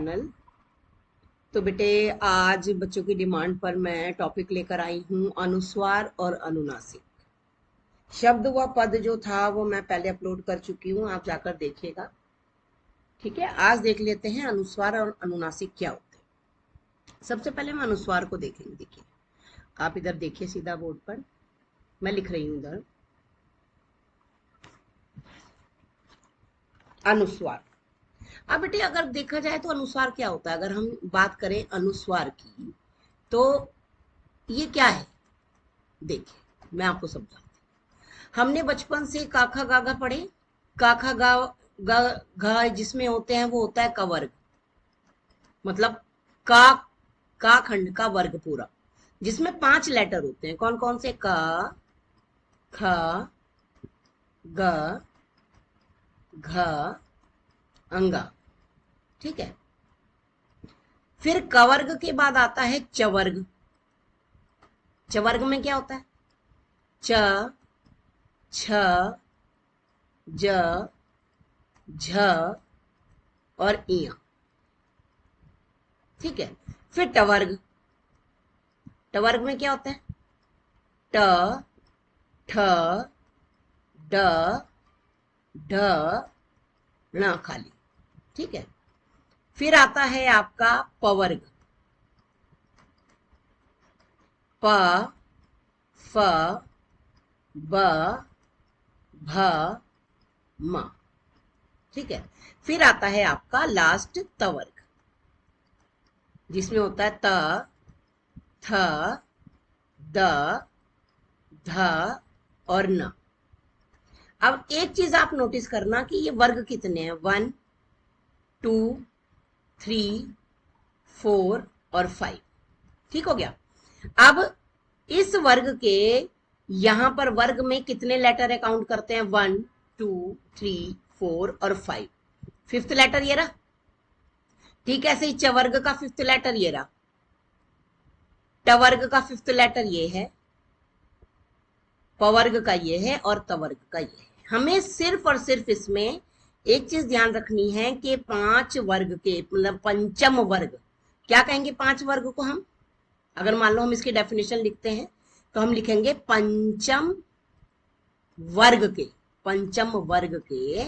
Channel. तो बेटे आज बच्चों की डिमांड पर मैं टॉपिक लेकर आई हूँ अनुस्वार और अनुनासिक। शब्द व पद जो था वो मैं पहले अपलोड कर चुकी हूँ, आप जाकर देखिएगा। ठीक है, आज देख लेते हैं अनुस्वार और अनुनासिक क्या होते हैं। सबसे पहले हम अनुस्वार को देखेंगे। देखिए, आप इधर देखिए सीधा बोर्ड पर, मैं लिख रही हूँ इधर अनुस्वार। अब बेटे अगर देखा जाए तो अनुस्वार क्या होता है, अगर हम बात करें अनुस्वार की तो ये क्या है। देखिए मैं आपको समझाती हूँ। हमने बचपन से काखा गागा पढ़े। काखा गा गा घा जिसमें होते हैं वो होता है कवर्ग, मतलब का खंड का वर्ग पूरा, जिसमें 5 लेटर होते हैं। कौन कौन से? का, ख, ग, घ, अंगा। ठीक है, फिर कवर्ग के बाद आता है चवर्ग। चवर्ग में क्या होता है? च, छ, ज, झ और इया। ठीक है, फिर टवर्ग। टवर्ग में क्या होता है? ट, ठ, ड, ढ, ण खाली। ठीक है, फिर आता है आपका पवर्ग। प, फ, ब, भ, म। ठीक है, फिर आता है आपका लास्ट तवर्ग, जिसमें होता है त, थ, द, ध और न। अब एक चीज आप नोटिस करना कि ये वर्ग कितने हैं, 1, 2, 3, 4 और 5। ठीक हो गया। अब इस वर्ग के यहां पर वर्ग में कितने लेटर है काउंट करते हैं? 1, 2, 3, 4 और 5। फिफ्थ लेटर ये रहा। ठीक है, ऐसे ही चवर्ग का फिफ्थ लेटर ये रहा, टवर्ग का फिफ्थ लेटर ये है, पवर्ग का ये है और तवर्ग का ये है। हमें सिर्फ और सिर्फ इसमें एक चीज ध्यान रखनी है कि 5 वर्ग के, मतलब पंचम वर्ग। क्या कहेंगे 5 वर्ग को हम? अगर मान लो हम इसकी डेफिनेशन लिखते हैं तो हम लिखेंगे पंचम वर्ग के, पंचम वर्ग के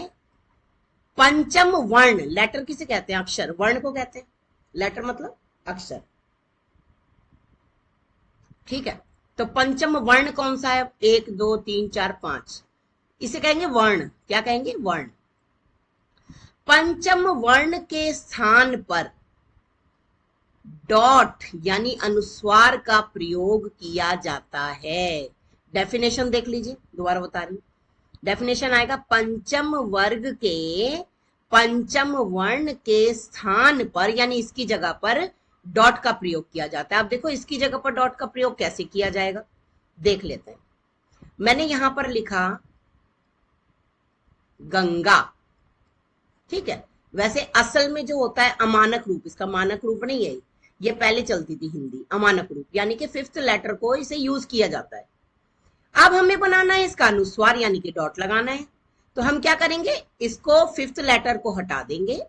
पंचम वर्ण। लेटर किसे कहते हैं? अक्षर। वर्ण को कहते हैं लेटर, मतलब अक्षर। ठीक है, तो पंचम वर्ण कौन सा है? 1, 2, 3, 4, 5। इसे कहेंगे वर्ण। क्या कहेंगे? वर्ण। पंचम वर्ण के स्थान पर डॉट यानी अनुस्वार का प्रयोग किया जाता है। डेफिनेशन देख लीजिए, दोबारा बता रही हूं। डेफिनेशन आएगा पंचम वर्ग के पंचम वर्ण के स्थान पर, यानी इसकी जगह पर डॉट का प्रयोग किया जाता है। अब देखो इसकी जगह पर डॉट का प्रयोग कैसे किया जाएगा, देख लेते हैं। मैंने यहां पर लिखा गंगा। ठीक है, वैसे असल में जो होता है अमानक रूप, इसका मानक रूप नहीं है, ये पहले चलती थी हिंदी अमानक रूप, यानी कि फिफ्थ लेटर को इसे यूज किया जाता है। अब हमें बनाना है इसका अनुस्वार, यानी कि डॉट लगाना है। तो हम क्या करेंगे, इसको फिफ्थ लेटर को हटा देंगे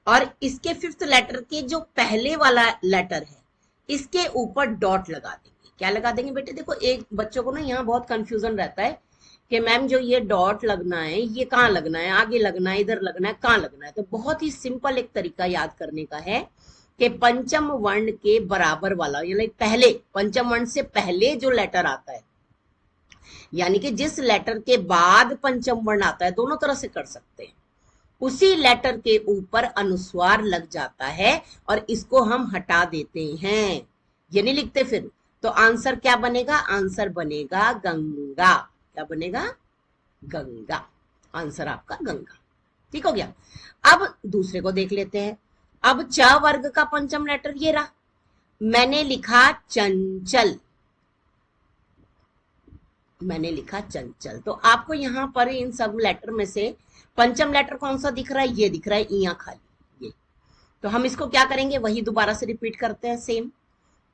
और इसके फिफ्थ लेटर के जो पहले वाला लेटर है इसके ऊपर डॉट लगा देंगे। क्या लगा देंगे बेटे? देखो एक बच्चों को ना यहाँ बहुत कंफ्यूजन रहता है कि मैम जो ये डॉट लगना है ये कहाँ लगना है, आगे लगना है, इधर लगना है, कहाँ लगना है। तो बहुत ही सिंपल एक तरीका याद करने का है कि पंचम वर्ण के बराबर वाला, यानी पहले पंचम वर्ण से पहले जो लेटर आता है, यानी कि जिस लेटर के बाद पंचम वर्ण आता है, दोनों तरह से कर सकते हैं, उसी लेटर के ऊपर अनुस्वार लग जाता है और इसको हम हटा देते हैं, ये नहीं लिखते फिर। तो आंसर क्या बनेगा? आंसर बनेगा गंगा। क्या बनेगा? गंगा। आंसर आपका गंगा। ठीक हो गया। अब दूसरे को देख लेते हैं। अब च वर्ग का पंचम लेटर ये रहा, मैंने लिखा चंचल। मैंने लिखा चंचल। तो आपको यहां पर इन सब लेटर में से पंचम लेटर कौन सा दिख रहा है? ये दिख रहा है, इया खाली ये। तो हम इसको क्या करेंगे, वही दोबारा से रिपीट करते हैं सेम।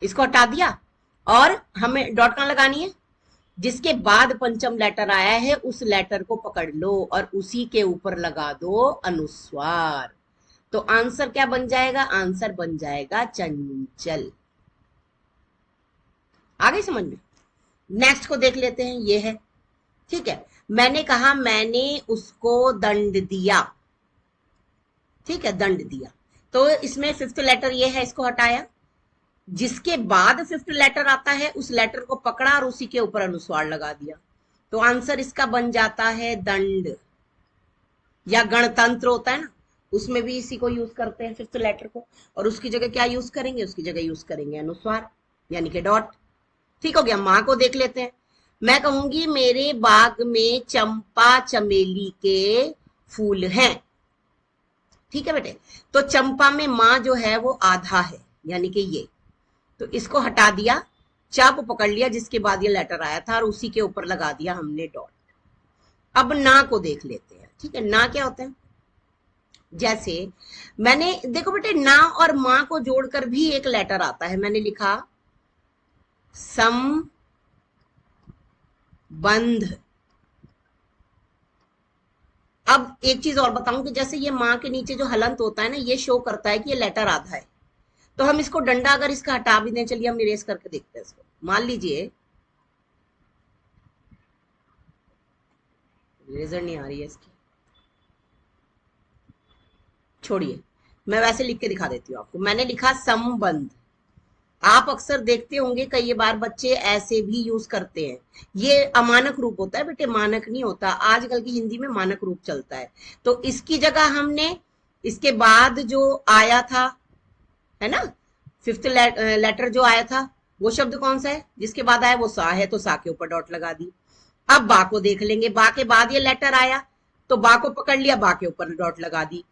इसको हटा दिया और हमें डॉट कहां लगानी है? जिसके बाद पंचम लेटर आया है उस लेटर को पकड़ लो और उसी के ऊपर लगा दो अनुस्वार। तो आंसर क्या बन जाएगा? आंसर बन जाएगा चंचल। आगे समझ में? नेक्स्ट को देख लेते हैं, ये है, ठीक है। मैंने कहा मैंने उसको दंड दिया, ठीक है, दंड दिया। तो इसमें फिफ्थ लेटर ये है, इसको हटाया। जिसके बाद फिफ्थ लेटर आता है उस लेटर को पकड़ा और उसी के ऊपर अनुस्वार लगा दिया। तो आंसर इसका बन जाता है दंड। या गणतंत्र होता है ना, उसमें भी इसी को यूज करते हैं, फिफ्थ लेटर को। और उसकी जगह क्या यूज करेंगे? उसकी जगह यूज करेंगे अनुस्वार, यानी कि डॉट। ठीक हो गया। माँ को देख लेते हैं। मैं कहूंगी मेरे बाग में चंपा चमेली के फूल हैं, ठीक है बेटे। तो चंपा में माँ जो है वो आधा है, यानी कि ये, तो इसको हटा दिया, चा को पकड़ लिया जिसके बाद ये लेटर आया था और उसी के ऊपर लगा दिया हमने डॉट। अब ना को देख लेते हैं, ठीक है। ना क्या होता है? जैसे मैंने, देखो बेटे, ना और मां को जोड़कर भी एक लेटर आता है। मैंने लिखा संबंध। अब एक चीज और बताऊं कि जैसे ये मां के नीचे जो हलंत होता है ना, ये शो करता है कि ये लेटर आधा है। तो हम इसको डंडा अगर इसका हटा भी दें, चलिए हम इरेज करके देखते हैं इसको। मान लीजिए, इरेजर नहीं आ रही है इसकी, छोड़िए, मैं वैसे लिख के दिखा देती हूँ आपको। मैंने लिखा संबंध। आप अक्सर देखते होंगे कई बार बच्चे ऐसे भी यूज करते हैं। ये अमानक रूप होता है बेटे, मानक नहीं होता। आजकल की हिंदी में मानक रूप चलता है। तो इसकी जगह हमने इसके बाद जो आया था, है ना, फिफ्थ लेटर जो आया था, वो शब्द कौन सा है? जिसके बाद आया वो सा है, तो सा के ऊपर डॉट लगा दी। अब बा को देख लेंगे। बा के बाद ये लेटर आया तो बा को पकड़ लिया, बा के ऊपर डॉट लगा दी।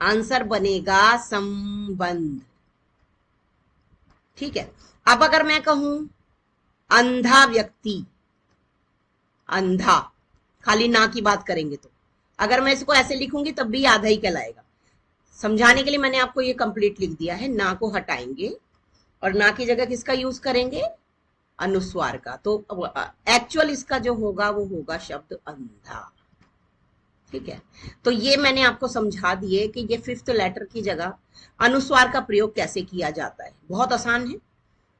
आंसर बनेगा संबंध, ठीक है। अब अगर मैं कहूं अंधा व्यक्ति, अंधा, खाली ना की बात करेंगे तो अगर मैं इसको ऐसे लिखूंगी तब भी आधा ही कहलाएगा। समझाने के लिए मैंने आपको ये कंप्लीट लिख दिया है। ना को हटाएंगे और ना की जगह किसका यूज करेंगे? अनुस्वार का। तो एक्चुअल इसका जो होगा वो होगा शब्द अंधा, ठीक है। तो ये मैंने आपको समझा दिए कि ये फिफ्थ लेटर की जगह अनुस्वार का प्रयोग कैसे किया जाता है। बहुत आसान है,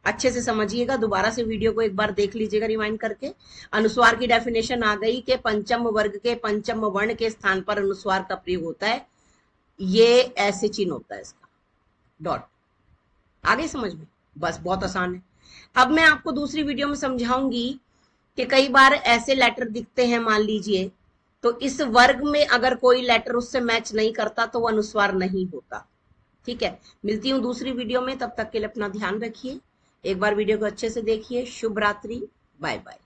अच्छे से समझिएगा। दोबारा से वीडियो को एक बार देख लीजिएगा रिवाइंड करके। अनुस्वार की डेफिनेशन आ गई कि पंचम वर्ग के पंचम वर्ण के स्थान पर अनुस्वार का प्रयोग होता है। ये ऐसे चिन्ह होता है इसका, डॉट। आगे समझ में? बस बहुत आसान है। अब मैं आपको दूसरी वीडियो में समझाऊंगी कि कई बार ऐसे लेटर दिखते हैं, मान लीजिए, तो इस वर्ग में अगर कोई लेटर उससे मैच नहीं करता तो वो अनुस्वार नहीं होता, ठीक है। मिलती हूँ दूसरी वीडियो में, तब तक के लिए अपना ध्यान रखिए। एक बार वीडियो को अच्छे से देखिए। शुभ रात्रि, बाय बाय।